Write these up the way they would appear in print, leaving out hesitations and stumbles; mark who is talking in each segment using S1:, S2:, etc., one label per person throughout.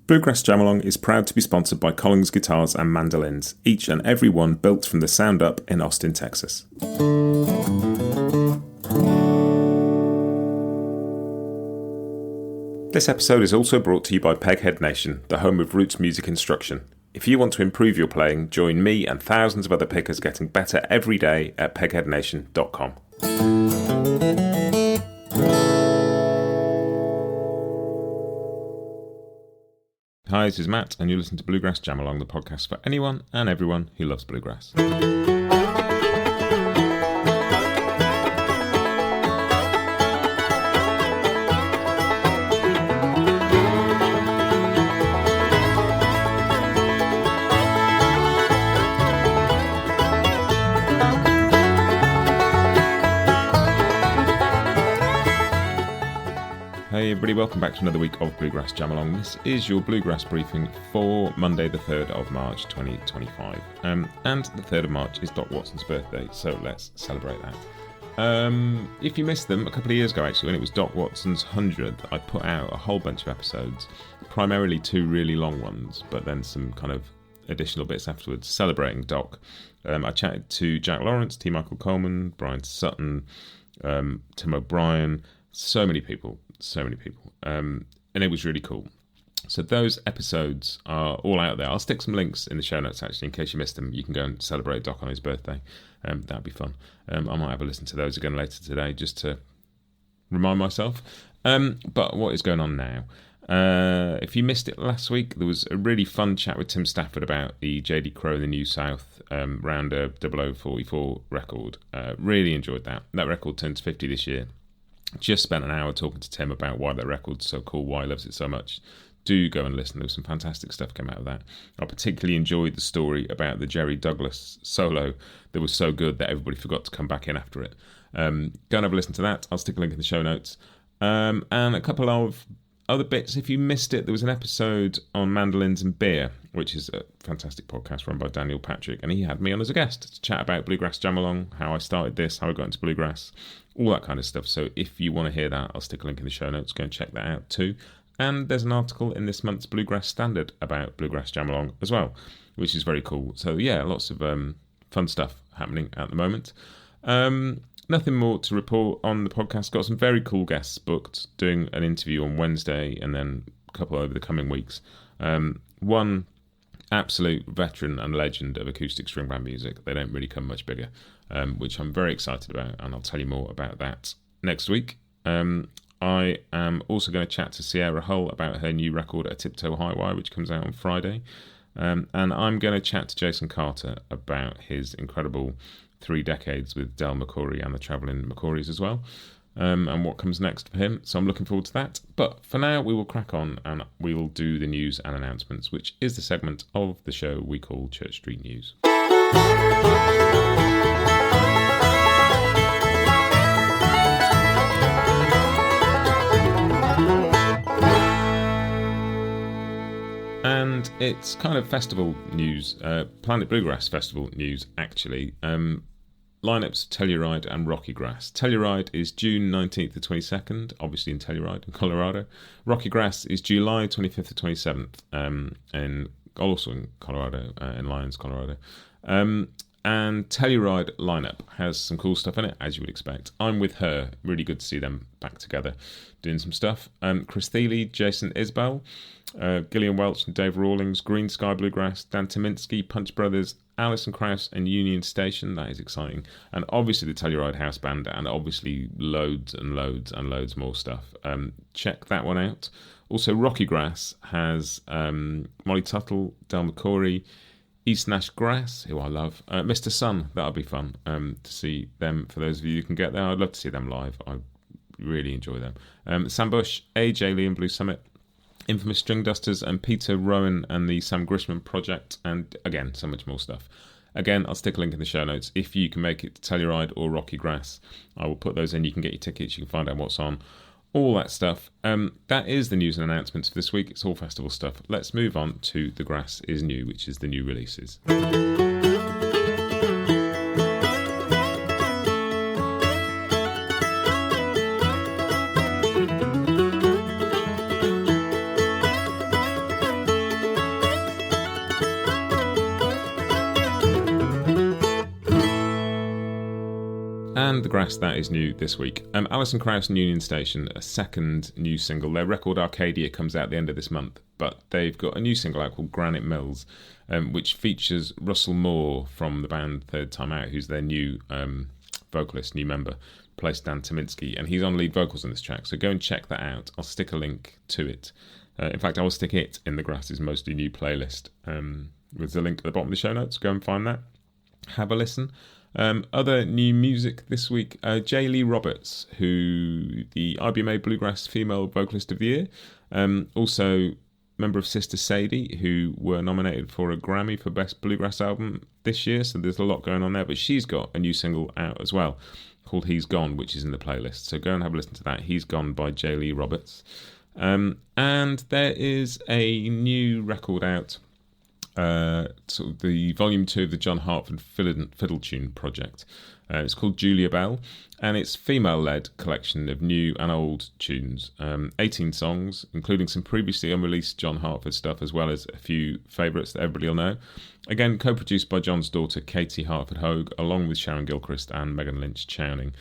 S1: Bluegrass Jam Along is proud to be sponsored by Collins Guitars and Mandolins, each and every one built from the sound up in Austin, Texas. This episode is also brought to you by Peghead Nation, the home of roots music instruction. If you want to improve your playing, join me and thousands of other pickers getting better every day at pegheadnation.com. Hi, this is Matt, and you listen to Bluegrass Jam Along, the podcast for anyone and everyone who loves bluegrass. Hey everybody, welcome back to another week of Bluegrass Jam Along. This is your Bluegrass Briefing for Monday the 3rd of March 2025. And the 3rd of March is Doc Watson's birthday, so let's celebrate that. If you missed them, a couple of years ago actually, when it was Doc Watson's 100th, I put out a whole bunch of episodes, primarily 2 really long ones, but then some kind of additional bits afterwards, celebrating Doc. I chatted to Jack Lawrence, T. Michael Coleman, Bryan Sutton, Tim O'Brien, so many people, and it was really cool. So those episodes are all out there. I'll stick some links in the show notes actually, in case you missed them. You can go and celebrate Doc on his birthday. That'd be fun. I might have a listen to those again later today just to remind myself. But what is going on now? If you missed it last week, there was a really fun chat with Tim Stafford about the J.D. Crowe, the New South Rounder 0044 record. Really enjoyed that. That record turns 50 this year. Just spent an hour talking to Tim about why that record's so cool, why he loves it so much. Do go and listen. There was some fantastic stuff came out of that. I particularly enjoyed the story about the Jerry Douglas solo that was so good that everybody forgot to come back in after it. Go and have a listen to that. I'll stick a link in the show notes. And a couple of other bits. If you missed it, there was an episode on mandolins and beer, which is a fantastic podcast run by Daniel Patrick, and he had me on as a guest to chat about Bluegrass Jam Along, how I started this, how I got into bluegrass, all that kind of stuff. So if you want to hear that, I'll stick a link in the show notes. Go and check that out too. And there's an article in this month's Bluegrass Standard about Bluegrass Jam Along as well, which is very cool. So yeah, lots of fun stuff happening at the moment. Nothing more to report on the podcast. Got some very cool guests booked, doing an interview on Wednesday and then a couple over the coming weeks. One absolute veteran and legend of acoustic string band music. They don't really come much bigger, which I'm very excited about, and I'll tell you more about that next week. I am also going to chat to Sierra Hull about her new record, A Tiptoe High Wire, which comes out on Friday. And I'm going to chat to Jason Carter about his incredible 3 decades with Del McCoury and the Travelling McCourys as well, and what comes next for him. So I'm looking forward to that. But for now, we will crack on and we will do the news and announcements, which is the segment of the show we call Church Street News. And it's kind of festival news, Planet Bluegrass Festival news, actually. Lineups Telluride and Rocky Grass. Telluride is June 19th to 22nd, obviously in Telluride in Colorado. Rocky Grass is July 25th to 27th, and also in Colorado, in Lyons, Colorado. And Telluride lineup has some cool stuff in it, as you would expect. I'm with her. Really good to see them back together doing some stuff. Chris Thiele, Jason Isbell, Gillian Welch and Dave Rawlings, Green Sky Bluegrass, Dan Tyminski, Punch Brothers, Alison Krauss and Union Station. That is exciting. And obviously the Telluride House Band, and obviously loads and loads and loads more stuff. Check that one out. Also, Rocky Grass has Molly Tuttle, Del McCoury, East Nash Grass, who I love, Mr. Sun. That'll be fun to see them. For those of you who can get there, I'd love to see them live. I really enjoy them. Sam Bush, AJ Lee and Blue Summit, Infamous String Dusters, and Peter Rowan and the Sam Grisham Project, and again, so much more stuff. Again, I'll stick a link in the show notes. If you can make it to Telluride or Rocky Grass, I will put those in. You can get your tickets, you can find out what's on, all that stuff. That is the news and announcements for this week. It's all festival stuff. Let's move on to The Grass is New, which is the new releases. and the grass that is new this week. Alison Krauss and Union Station, a second new single. Their record Arcadia comes out at the end of this month, but they've got a new single out called Granite Mills, which features Russell Moore from the band Third Time Out, who's their new vocalist, new member, replaced Dan Tyminski, and he's on lead vocals on this track, so go and check that out. I'll stick a link to it. In fact, I will stick it in the Grass's Mostly New playlist. There's a link at the bottom of the show notes. Go and find that. Have a listen. Other new music this week, J. Lee Roberts, who the IBMA Bluegrass Female Vocalist of the Year, also member of Sister Sadie, who were nominated for a Grammy for Best Bluegrass Album this year, so there's a lot going on there, but she's got a new single out as well called He's Gone, which is in the playlist, so go and have a listen to that. He's Gone by J. Lee Roberts. And there is a new record out, sort of the volume 2 of the John Hartford Fiddle Tune project. It's called Julia Bell, and it's female-led collection of new and old tunes. 18 songs, including some previously unreleased John Hartford stuff, as well as a few favourites that everybody will know. Again, co-produced by John's daughter, Katie Hartford Hogue, along with Sharon Gilchrist and Megan Lynch Chowning.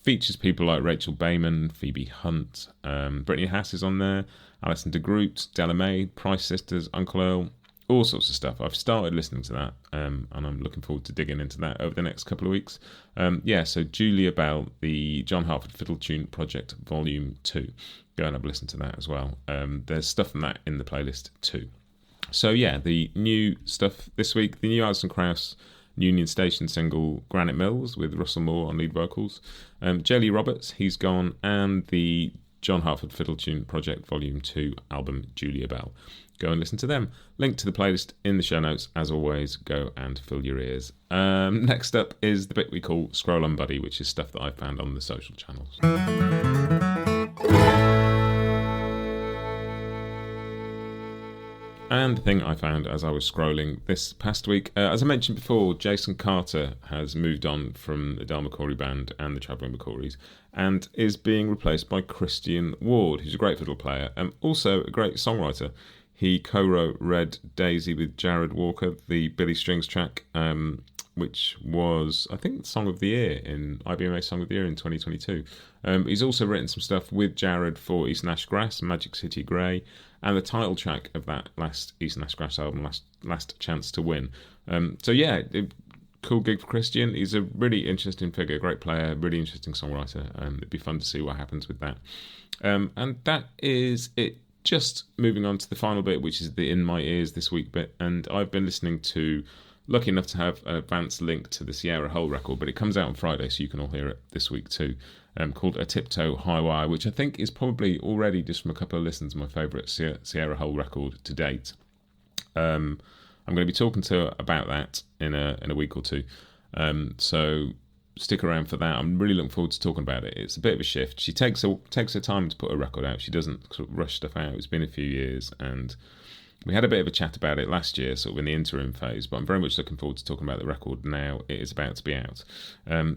S1: Features people like Rachel Bayman, Phoebe Hunt, Brittany Hass is on there, Alison de Groot, Della Mae, Price Sisters, Uncle Earl, all sorts of stuff. I've started listening to that, and I'm looking forward to digging into that over the next couple of weeks. So Julia Bell, the John Hartford Fiddle Tune Project Volume 2. Go and have a listen to that as well. There's stuff from that in the playlist too. So yeah, the new stuff this week, the new Alison Krauss Union Station single Granite Mills with Russell Moore on lead vocals, J. Lee Roberts, He's Gone, and the John Hartford Fiddle Tune Project Volume 2 album Julia Bell. Go and listen to them. Link to the playlist in the show notes. As always, go and fill your ears. Next up is the bit we call Scroll On Buddy, which is stuff that I found on the social channels. And the thing I found as I was scrolling this past week, as I mentioned before, Jason Carter has moved on from the Del McCoury Band and the Travelling McCouries and is being replaced by Christian Ward, who's a great fiddle player and also a great songwriter. He co-wrote Red Daisy with Jared Walker, the Billy Strings track, which was, I think, Song of the Year in IBMA Song of the Year in 2022. He's also written some stuff with Jared for Eastern Ash Grass, Magic City Grey, and the title track of that last Eastern Ash Grass album, Last Chance to Win. Cool gig for Christian. He's a really interesting figure, great player, really interesting songwriter. It'd be fun to see what happens with that. And that is it. Just moving on to the final bit, which is the In My Ears This Week bit. And I've been listening to, lucky enough to have an advanced link to the Sierra Hull record, but it comes out on Friday, so you can all hear it this week too, called A Tiptoe High Wire, which I think is probably already, just from a couple of listens, my favourite Sierra Hull record to date. I'm going to be talking to her about that in a week or two. So stick around for that. I'm really looking forward to talking about it. It's a bit of a shift. She takes her time to put a record out. She doesn't sort of rush stuff out. It's been a few years, and we had a bit of a chat about it last year, sort of in the interim phase, but I'm very much looking forward to talking about the record now. It is about to be out.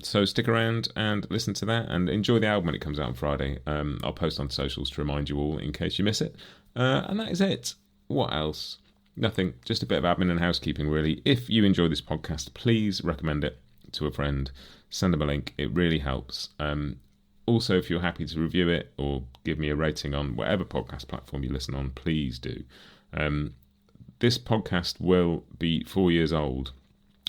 S1: So stick around and listen to that and enjoy the album when it comes out on Friday. I'll post on socials to remind you all in case you miss it. And that is it. What else? Nothing. Just a bit of admin and housekeeping, really. If you enjoy this podcast, please recommend it to a friend. Send them a link. It really helps. Also, if you're happy to review it or give me a rating on whatever podcast platform you listen on, please do. This podcast will be 4 years old,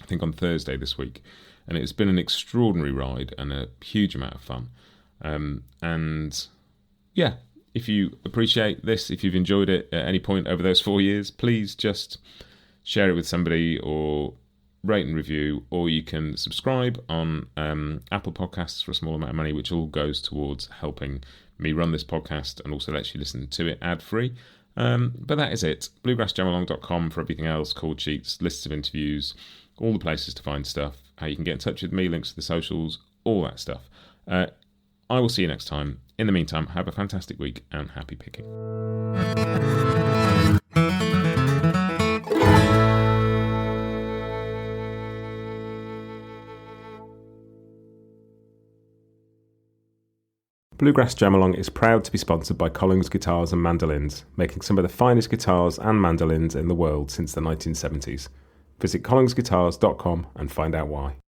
S1: I think on Thursday this week, and it's been an extraordinary ride and a huge amount of fun. And yeah, if you appreciate this, if you've enjoyed it at any point over those 4 years, please just share it with somebody or rate and review, or you can subscribe on Apple Podcasts for a small amount of money, which all goes towards helping me run this podcast and also lets you listen to it ad-free. But that is it. BluegrassJamAlong.com for everything else, chord sheets, lists of interviews, all the places to find stuff, how you can get in touch with me, links to the socials, all that stuff. I will see you next time. In the meantime, have a fantastic week and happy picking. Bluegrass Jam Along is proud to be sponsored by Collings Guitars and Mandolins, making some of the finest guitars and mandolins in the world since the 1970s. Visit collingsguitars.com and find out why.